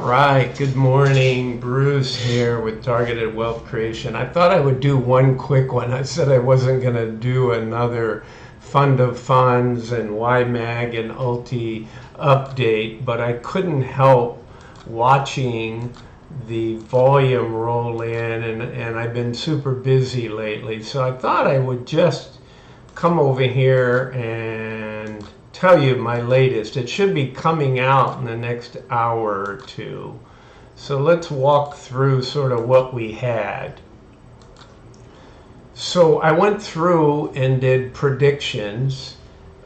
right, good morning. Bruce here with Targeted Wealth Creation. I thought I would do one quick one. I said I wasn't going to do another Fund of Funds and YMAG and ULTY update, but I couldn't help watching the volume roll in, and I've been super busy lately. So I thought I would just come over here and tell you my latest. It should be coming out in the next hour or two. So let's walk through sort of what we had. So I went through and did predictions,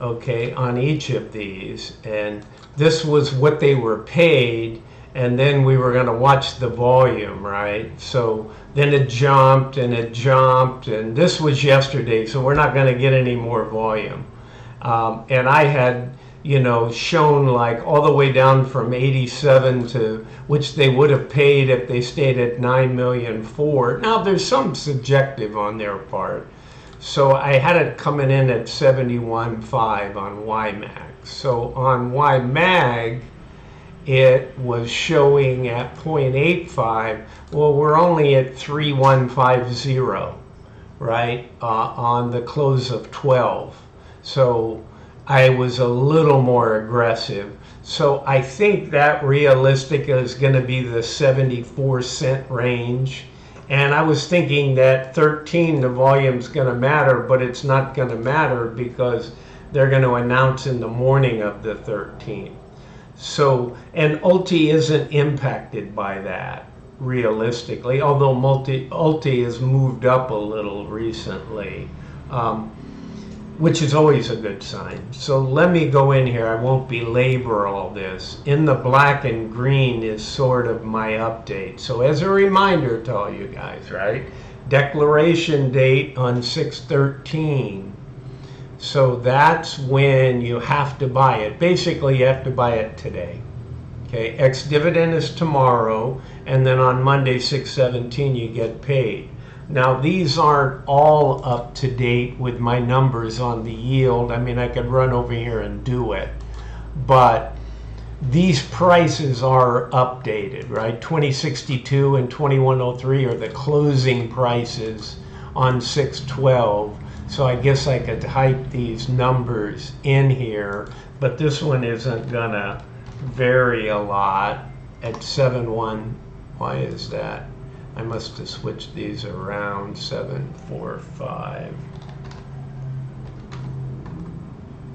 okay, on each of these, and this was what they were paid, and then we were going to watch the volume, right? So then it jumped and it jumped, and this was yesterday, so we're not going to get any more volume. And I had, shown like all the way down from 87 to, which they would have paid if they stayed at 9,000,004. Now there's some subjective on their part. So I had it coming in at 71.5 on YMAX. So on YMAG, it was showing at 0.85. Well, we're only at 3150, right, on the close of 12. So I was a little more aggressive. So I think that realistic is going to be the 74-cent range. And I was thinking that 13, the volume's going to matter, but it's not going to matter because they're going to announce in the morning of the 13th. So, and ULTY isn't impacted by that realistically, although ULTY has moved up a little recently. Which is always a good sign. So let me go in here. I won't belabor all this. In the black and green is sort of my update. So as a reminder to all you guys, right? Declaration date on 6/13. So that's when you have to buy it. Basically, you have to buy it today. Okay, ex-dividend is tomorrow, and then on Monday, 6/17, you get paid. Now, these aren't all up to date with my numbers on the yield. I mean, I could run over here and do it. But these prices are updated, right? 2062 and 2103 are the closing prices on 6/12. So I guess I could type these numbers in here. But this one isn't going to vary a lot at 7.1. Why is that? I must have switched these around. 745.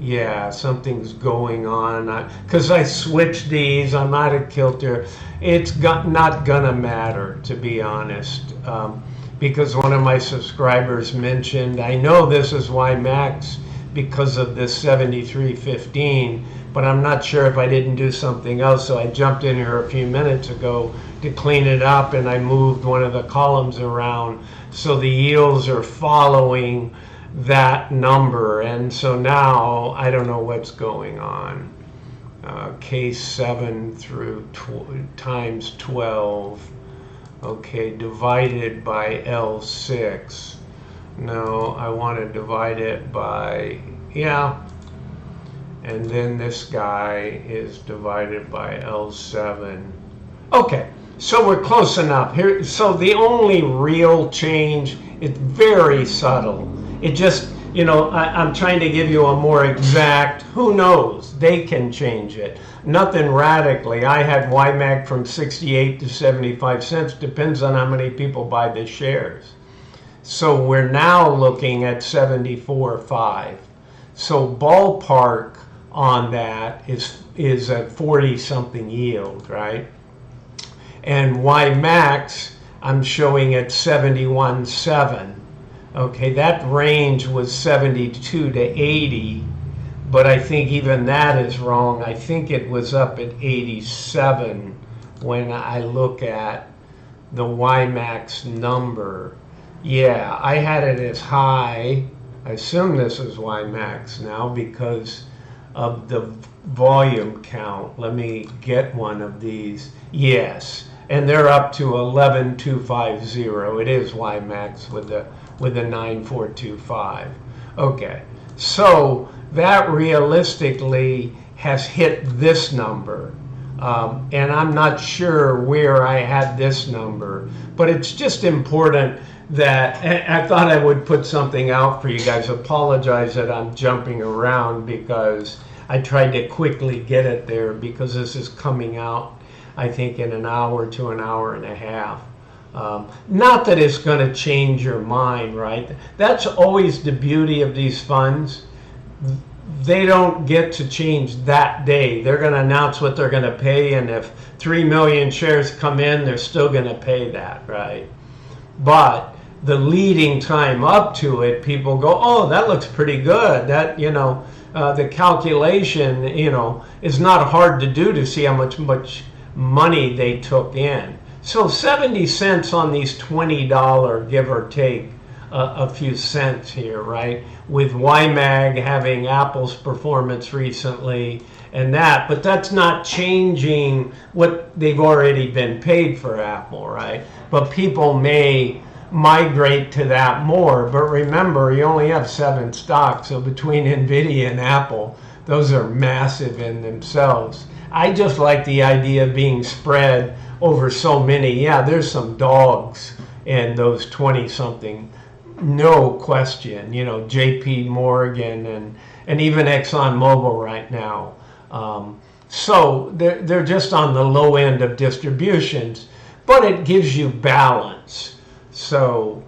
Yeah, something's going on. Because I switched these, I'm out of kilter. It's not gonna matter, to be honest. Because one of my subscribers mentioned, I know this is YMAX because of this 73.15, but I'm not sure if I didn't do something else. So I jumped in here a few minutes ago to clean it up, and I moved one of the columns around so the yields are following that number. And so now I don't know what's going on. K7 through times 12, okay, divided by L6. No, I want to divide it by, yeah, and then this guy is divided by L7. Okay, so we're close enough here. So the only real change is very subtle. It just, I'm trying to give you a more exact, who knows, they can change it. Nothing radically. I had YMAG from 68 to 75 cents, depends on how many people buy the shares. So we're now looking at 74.5. So ballpark on that is a 40-something yield, right? And YMAX, I'm showing at 71.7. Okay, that range was 72 to 80, but I think even that is wrong. I think it was up at 87 when I look at the YMAX number. Yeah, I had it as high. I assume this is YMAX now because of the volume count. Let me get one of these. Yes, and they're up to 11,250. It is YMAX with the 9425. Okay, so that realistically has hit this number. And I'm not sure where I had this number, but it's just important that I thought I would put something out for you guys. Apologize that I'm jumping around because I tried to quickly get it there because this is coming out, I think, in an hour to an hour and a half. Not that it's going to change your mind, right? That's always the beauty of these funds. They don't get to change that day. They're going to announce what they're going to pay, and if 3 million shares come in, they're still going to pay that, right? But the leading time up to it, people go, oh, that looks pretty good. That, the calculation, is not hard to do to see how much money they took in. So 70 cents on these $20, give or take a few cents here, right? With YMAG having Apple's performance recently and that, but that's not changing what they've already been paid for Apple, right? But people may migrate to that more. But remember, you only have 7 stocks, so between Nvidia and Apple, those are massive in themselves. I just like the idea of being spread over so many. Yeah, there's some dogs in those 20-something, no question. JP Morgan and even ExxonMobil right now. So they're just on the low end of distributions, but it gives you balance. So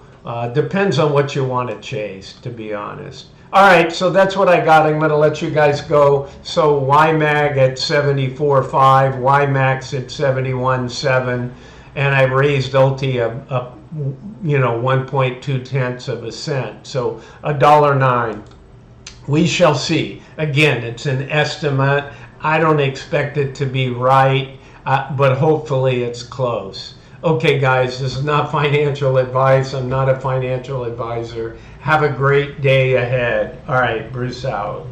depends on what you want to chase, to be honest. All right, so that's what I got. I'm going to let you guys go. So YMAG at 74.5, YMAX at 71.7, and I raised ULTY up 1.2 of a cent. So $1.09. We shall see. Again, it's an estimate. I don't expect it to be right, but hopefully it's close. Okay, guys, this is not financial advice. I'm not a financial advisor. Have a great day ahead. All right, Bruce out.